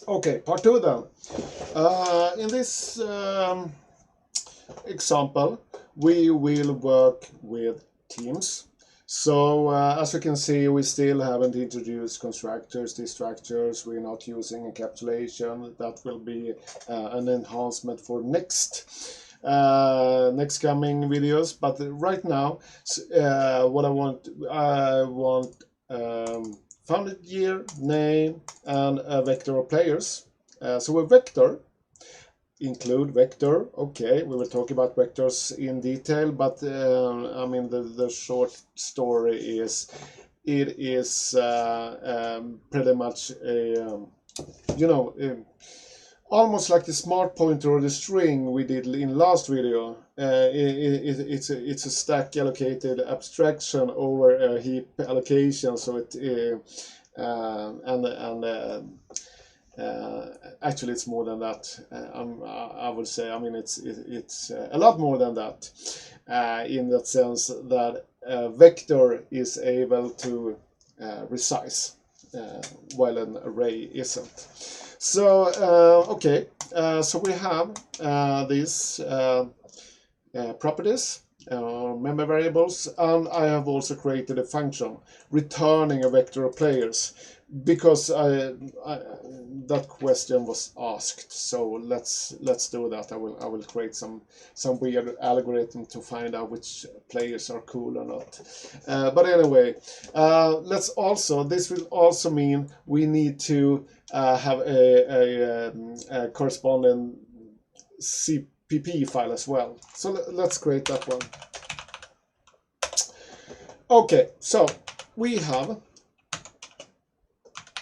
Okay, part 2 then. In this example, we will work with teams. So as you can see, we still haven't introduced constructors, destructors. We're not using encapsulation. That will be an enhancement for next coming videos. But right now, what I want founded year, name, and a vector of players. So a vector include vector. Okay, we will talk about vectors in detail, but I mean the short story is it is pretty much a almost like the smart pointer or the string we did in last video. It's a stack allocated abstraction over a heap allocation, so it actually it's more than that. I would say, I mean it's a lot more than that, in that sense that a vector is able to resize while an array isn't. So okay, so we have these properties, member variables, and I have also created a function returning a vector of players, because that question was asked. So let's do that. I will create some weird algorithm to find out which players are cool or not. But anyway, this will also mean we need to have a corresponding CPP file as well. So let's create that one. Okay, so we have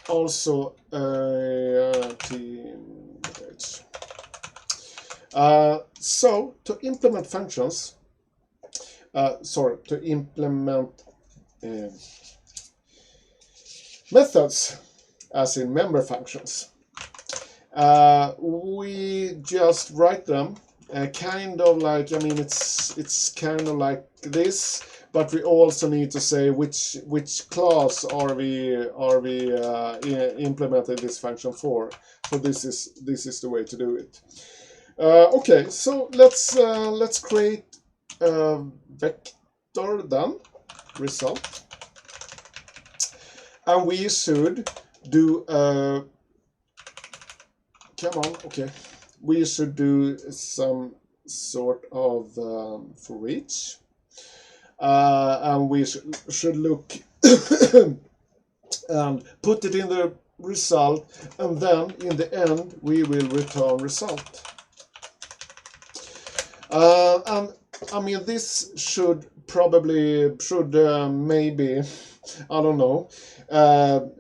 also team. So to implement functions, to implement methods, as in member functions, we just write them kind of like, I mean it's kind of like this, but we also need to say which class are we implementing this function for. So this is the way to do it. Okay, so let's create a vector then, result, and we should do we should do some sort of for each. And we should look and put it in the result, and then in the end we will return result. And I mean this should maybe, I don't know,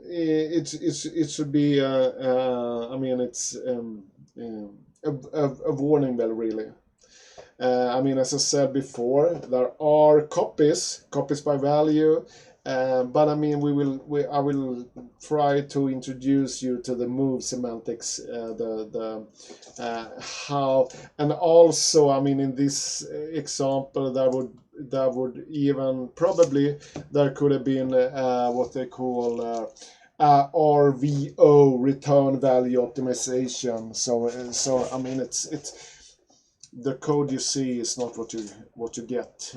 it should be I mean it's a warning bell really. I mean, as I said before, there are copies by value, but I mean, I will try to introduce you to the move semantics, how, and also, I mean, in this example, that would even probably there could have been what they call RVO, return value optimization. So I mean, it's the code you see is not what you get.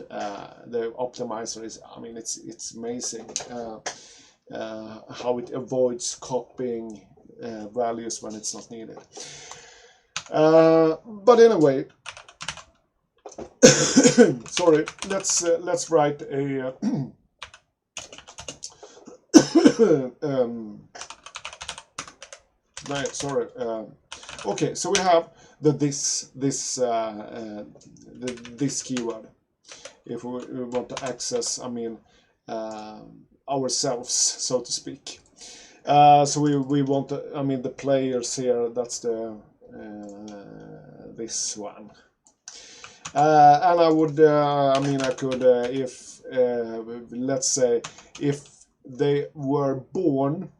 The optimizer is, I mean, it's amazing how it avoids copying values when it's not needed. But anyway, sorry. Let's write a no, sorry. Okay, so we have this keyword if we want to access, I mean, ourselves, so to speak. So we want to, I mean, the players here, that's the this one. And I would, I mean, I could, if let's say if they were born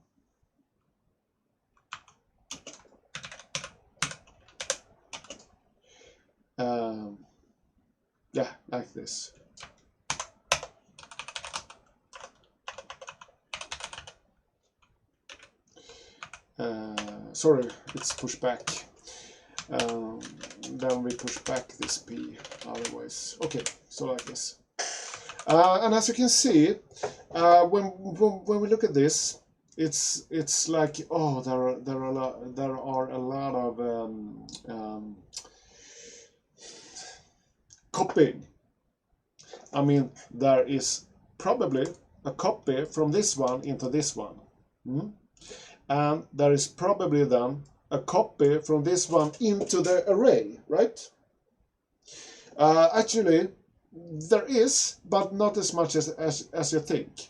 yeah, like this. sorry, it's pushed back. Then we push back this P, otherwise. Okay, so like this. And as you can see, when we look at this, it's like, oh, there are a lot of copying. I mean, there is probably a copy from this one into this one. And there is probably then a copy from this one into the array, right? Actually, there is, but not as much as you think.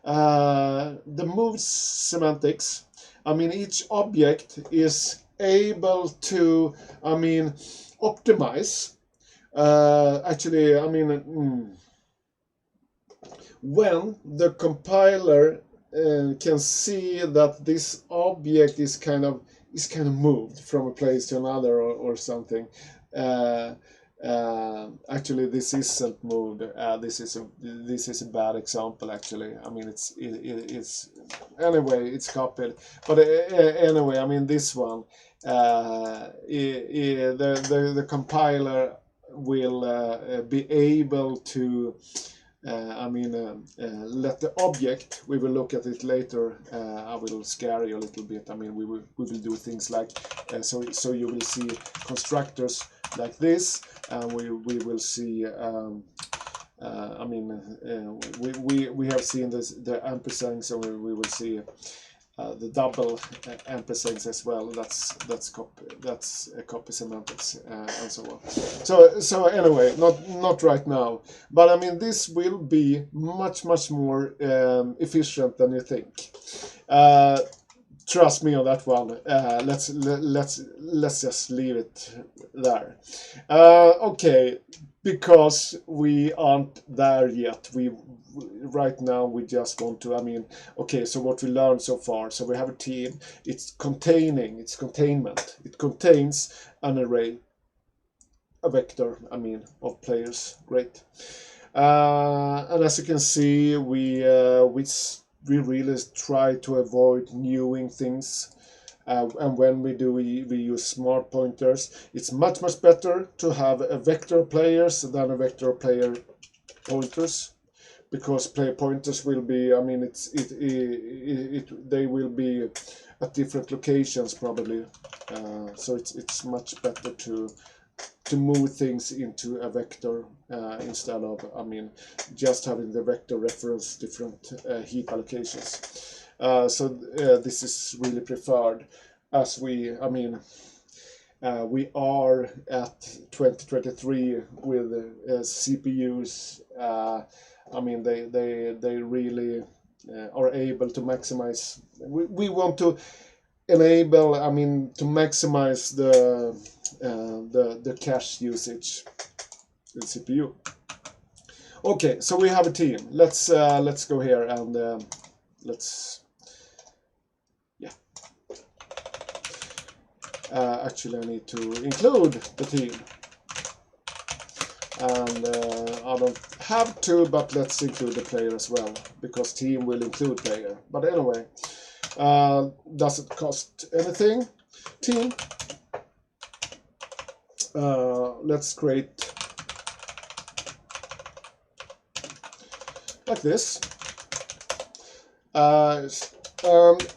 The move semantics, I mean, each object is able to, I mean, optimize. Actually, I mean, when the compiler can see that this object is kind of moved from a place to another or something. Actually, this isn't moved. This is a bad example. Actually, I mean, it's anyway, it's copied. But anyway, I mean, this one, the compiler will be able to. I mean, let the object, we will look at it later, I will scare you a little bit. I mean, we will do things like, so you will see constructors like this, and we will see, I mean, we have seen this, the ampersand, so we will see the double ampersands as well. That's a copy semantics and so on. So anyway, not right now, but I mean, this will be much more efficient than you think. Trust me on that one. Let's just leave it there. Okay, because we aren't there yet. Right now we just want to, I mean, okay, so what we learned so far, so we have a team, it's containment, it contains an array, a vector, I mean, of players. Great. And as you can see, we really try to avoid newing things, and when we do, we use smart pointers. It's much better to have a vector players than a vector player pointers, because player pointers will be, I mean, they will be at different locations probably, so it's much better to move things into a vector instead of, I mean, just having the vector reference different heap allocations. So this is really preferred, as we, I mean, we are at 2023 with CPUs. I mean, they really are able to maximize. We want to enable, I mean, to maximize the cache usage in CPU. Okay, so we have a team. Let's go here and let's, yeah. Actually, I need to include the team. And I don't have to, but let's include the player as well, because team will include player. But anyway, doesn't cost anything. Team. Let's create like this.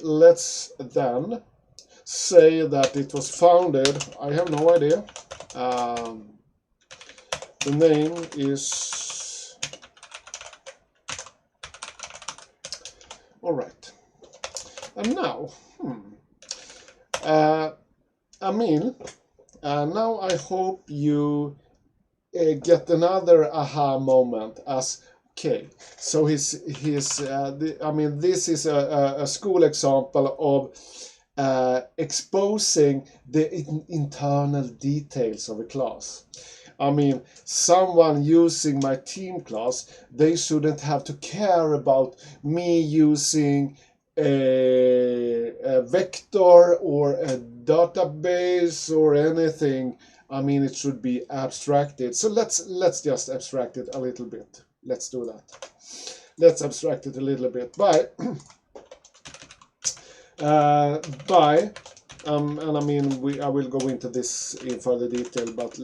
Let's then say that it was founded. I have no idea. The name is, all right. And now, I mean, now I hope you get another aha moment. As okay, so I mean, this is a school example of exposing the internal details of a class. I mean, someone using my team class, they shouldn't have to care about me using a vector or a database or anything. I mean, it should be abstracted. So let's just abstract it a little bit. Let's do that. Let's abstract it a little bit by And I mean, I will go into this in further detail, but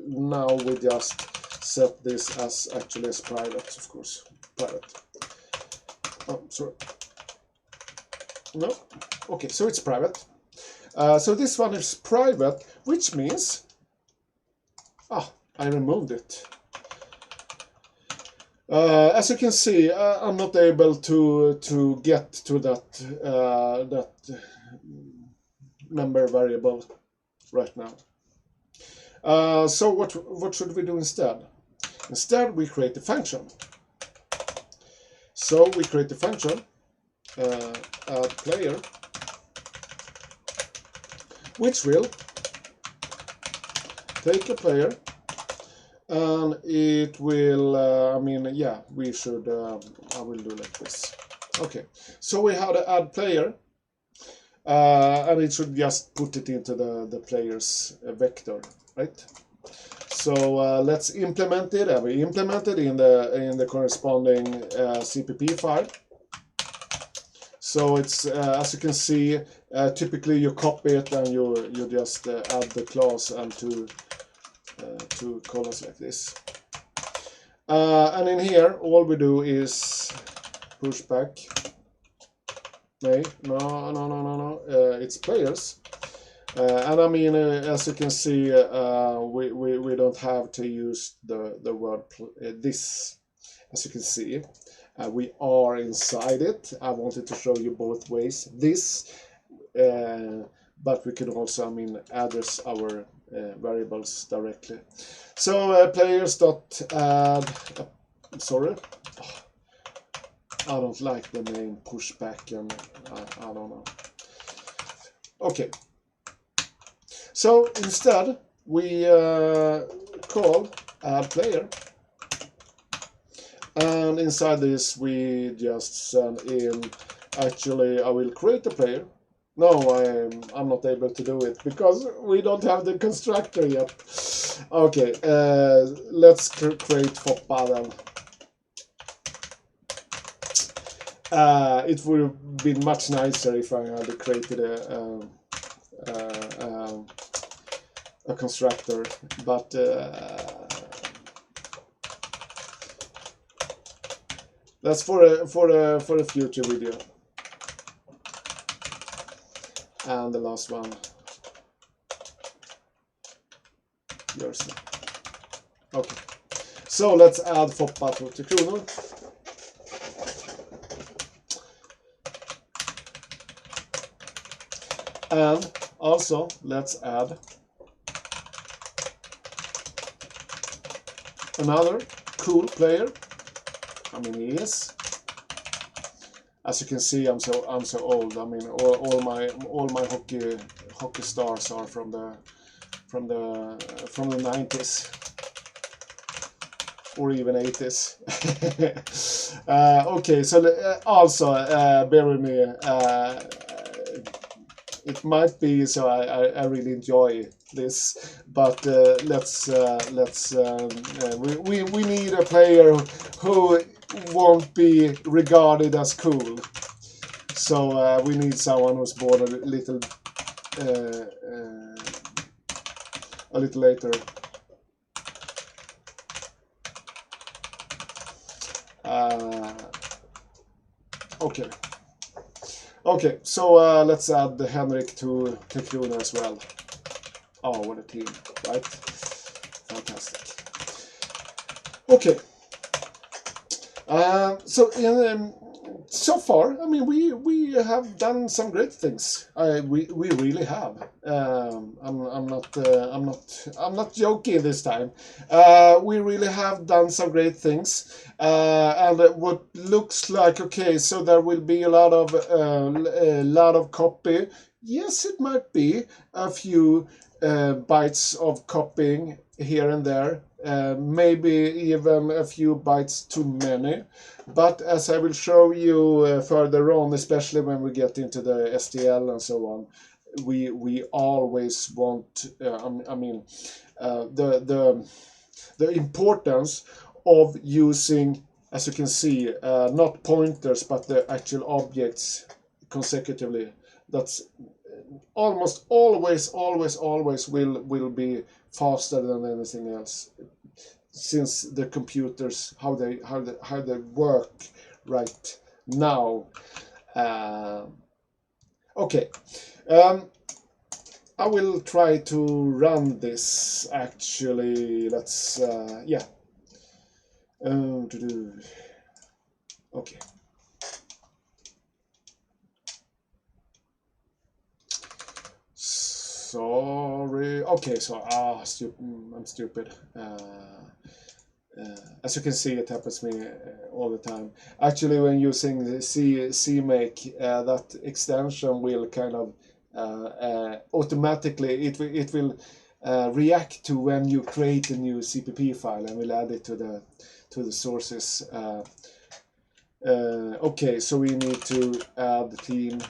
now we just set this as actually as private, of course. Private. Oh, sorry. No. Okay, so it's private. So this one is private, which means I removed it. As you can see, I'm not able to get to that member variable right now. So what should we do instead? Instead, we create a function. So we create a function, add player, which will take a player, and it will, we should, I will do like this. Okay, so we have to add player, and it should just put it into the player's vector, right? So let's implement it, and we implement it in the corresponding CPP file. So it's, as you can see, typically you copy it and you just add the class and two columns like this. And in here, all we do is push back. No. It's players. And I mean, as you can see, we don't have to use the word this. As you can see, we are inside it. I wanted to show you both ways. This, but we can also, address our variables directly. So players dot add. Sorry, I don't like the name pushback, and I don't know. Okay. So instead, we call add player, and inside this we just send in. Actually, I will create a player. No, I'm not able to do it because we don't have the constructor yet. Okay, let's create Foppa then. It would have been much nicer if I had created a constructor, but that's for a future video. And the last one, yours. Okay, so let's add Foppa to kronor. And also let's add another cool player. He is. As you can see, I'm so old. All my hockey stars are from the 90s or even 80s. Okay, so also bear with me. It might be so I really enjoy this, but we need a player who won't be regarded as cool. So we need someone who's born a little later. Okay. Okay, so let's add the Henrik to kronor as well. Oh, what a team, right? Fantastic. Okay. So far, we have done some great things. We really have. I'm not joking this time. We really have done some great things. And what looks like, okay, so there will be a lot of copy. Yes, it might be a few bytes of copying here and there. Maybe even a few bytes too many, but as I will show you further on, especially when we get into the STL and so on, we always want the importance of using, as you can see, not pointers but the actual objects consecutively. That's almost always will be faster than anything else, since the computers how they work right now. Okay, I will try to run this actually. Let's yeah. Okay. Sorry. Okay, so I'm stupid. As you can see, it happens to me all the time. Actually, when using the CMake, that extension will kind of automatically it will react to when you create a new CPP file and will add it to the sources. Okay, so we need to add the team,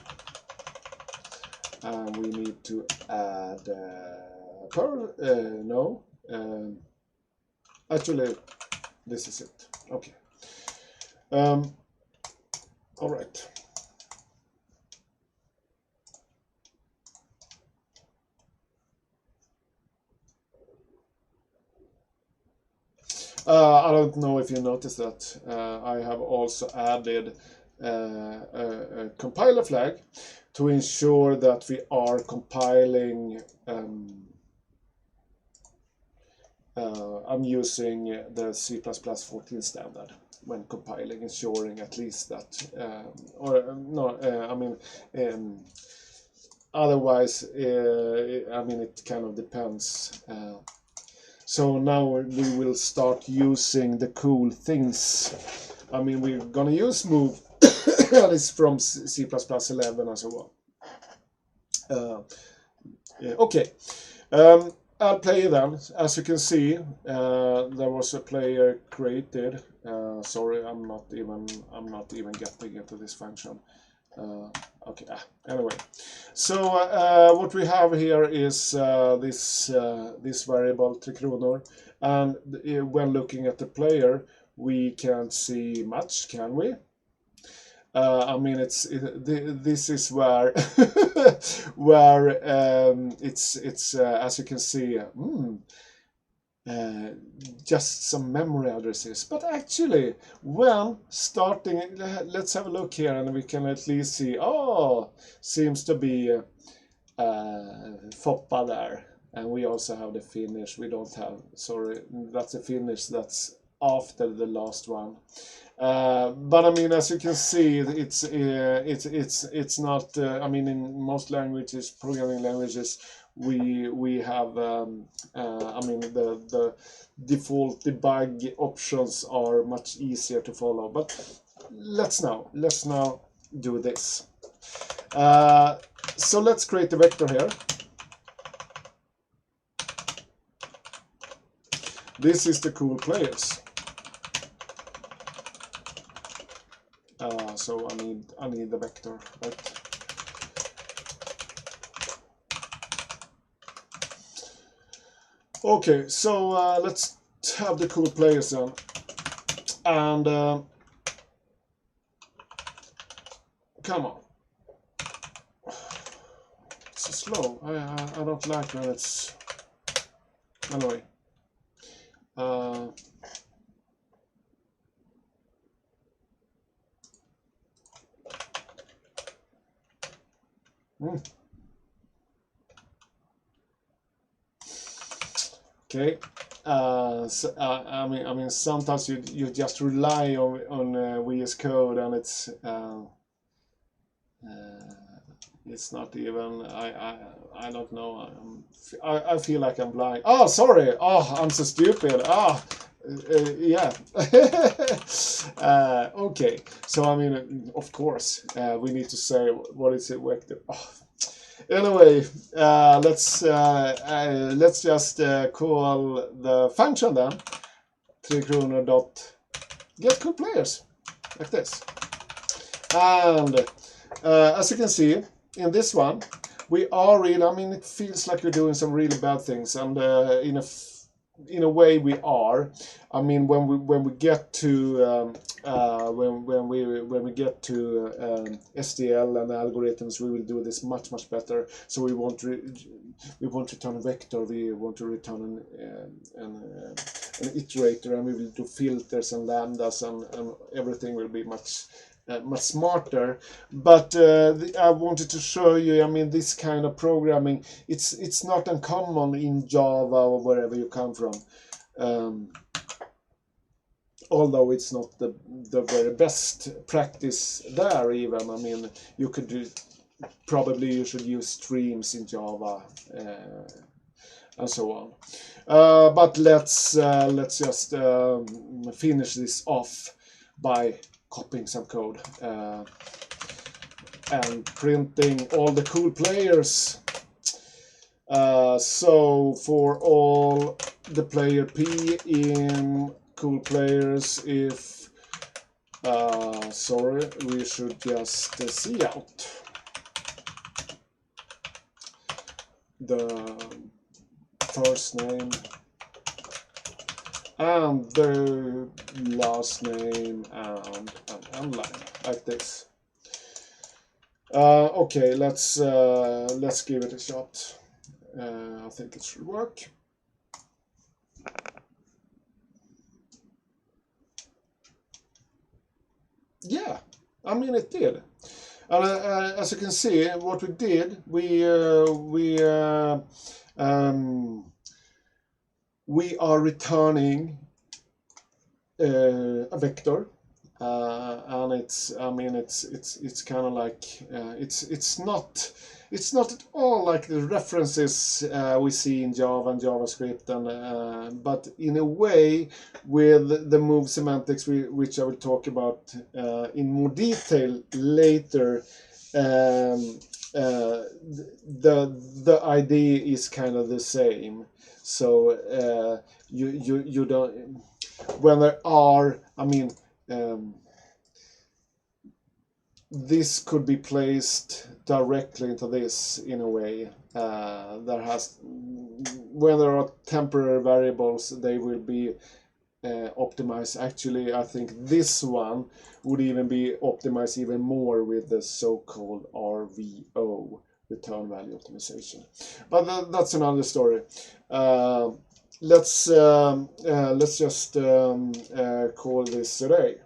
and we need to add no. Actually, this is it. Okay. All right. I don't know if you noticed that I have also added a compiler flag to ensure that we are compiling. I'm using the C++ 14 standard when compiling, ensuring at least that, I mean, otherwise, I mean, it kind of depends. So now we will start using the cool things. I mean, we're gonna use move, and it's from C++ 11 and so on. Yeah, okay. I'll play then. As you can see, there was a player created. Sorry, I'm not even getting into this function. Okay. Anyway, so what we have here is this variable 3 kronor, and when looking at the player, we can't see much, can we? I mean, this is where it's as you can see, just some memory addresses. But actually, when starting, let's have a look here, and we can at least see. Oh, seems to be Foppa there, and we also have the finish. We don't have. Sorry, that's the finish. That's after the last one. But I mean, as you can see, it's not. I mean, in most languages, programming languages, we have. I mean, the default debug options are much easier to follow. But let's now do this. So let's create a vector here. This is the cool players. So I need the vector, right? Okay, so let's have the cool players then, and come on. It's so slow. I don't like when it's anyway. Okay. So, I mean, sometimes you just rely on VS Code, and it's not even. I don't know. I feel like I'm blind. Oh, sorry. Oh, I'm so stupid. Yeah. Okay. So I mean, of course, we need to say what is it vector. Oh. Anyway, let's just call the function then 3 kronor dot get cool players, like this. And as you can see in this one, we are really. I mean, it feels like we're doing some really bad things, and in a way we are. I mean, when we get to when we get to STL and algorithms, we will do this much better. So we won't return a vector. We want to return an iterator, and we will do filters and lambdas, and everything will be much smarter. But I wanted to show you, I mean, this kind of programming, it's not uncommon in Java or wherever you come from. Although it's not the very best practice there even. I mean, you could do, probably you should use streams in Java and so on. But let's just finish this off by copying some code and printing all the cool players. So for all the player P in cool players, if sorry, we should just see out the first name and the last name and line, like this. Okay, let's give it a shot. I think it should work. Yeah, I mean, it did. And as you can see, what we did, we are returning a vector, and it's, I mean, it's kind of like it's not at all like the references we see in Java and JavaScript, and but in a way with the move semantics, which I will talk about in more detail later. The idea is kind of the same. So you don't, when there are, I mean, this could be placed directly into this in a way. When there are temporary variables, they will be optimized. Actually, I think this one would even be optimized even more with the so-called RVO, return value optimization. But that's another story. Let's just call this a day.